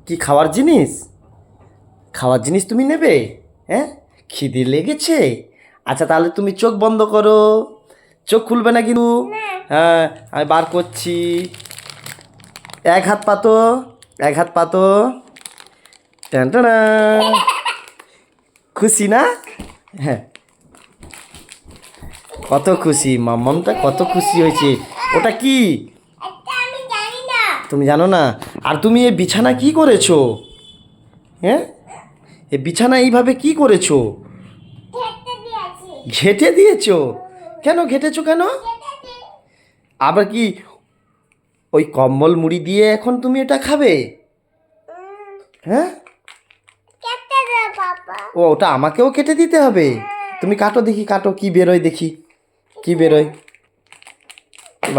কি খাওয়ার জিনিস? খাওয়ার জিনিস তুমি নেবে? হ্যাঁ, খিদে লেগেছে? আচ্ছা তাহলে তুমি চোখ বন্ধ করো, চোখ খুলবে না কিন্তু। হ্যাঁ, আমি বার করছি। এক হাত পাতো, এক হাত পাতো। টান টানা। খুশি না? হ্যাঁ, কত খুশি মাম্মামটা, কত খুশি হয়েছে। ওটা কি? আমি জানি না। তুমি জানো না? আর তুমি এই বিছানা কি করেছো? হ্যাঁ, এই বিছানা এইভাবে কি করেছো? খেতে দিয়েছি। ঘেঁটে দিয়েছো? কেন ঘেঁটেছো কেন? খেতে দি। আবার কি ওই কম্বল মুড়ি দিয়ে এখন তুমি এটা খাবে? হ্যাঁ, খেতে দে বাবা। ও ওটা আমাকেও কেটে দিতে হবে? তুমি কাটো দেখি, কাটো কি বেরোয় দেখি, কি বেরোয়।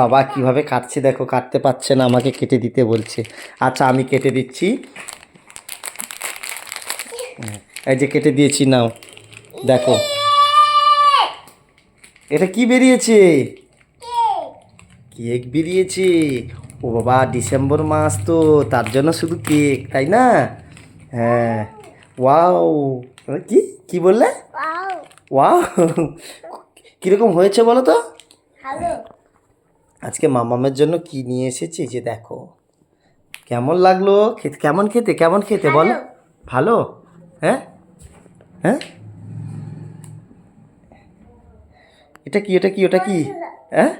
বাবা কিভাবে কাটছে দেখো, কাটতে পারছে না, আমাকে কেটে দিতে বলছে। আচ্ছা আমি কেটে দিচ্ছি। এই যে কেটে দিয়েছি, নাও দেখো। এটা কি বেরিয়েছে? কেক বেরিয়েছে। ও বাবা, ডিসেম্বর মাস তো, তার জন্য শুধু কেক, তাই না? হ্যাঁ। ওয়াও। কি কি বললে? ওয়াও। ওয়াও। কীরকম হয়েছে বলো তো? হ্যালো। আজকে মামামের জন্য কি নিয়ে এসেছি যে দেখো। কেমন লাগলো খেতে? কেমন খেতে, কেমন খেতে বলো? ভালো? হ্যাঁ হ্যাঁ। এটা কি, এটা কি, ওটা কি? হ্যাঁ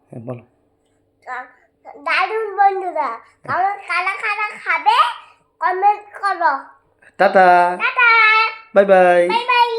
হ্যাঁ, বলো। দারুণ বন্ধুরা, কারা কারা কারা খাবে কমেন্ট করো। Tata. Tata. Bye bye. Bye bye.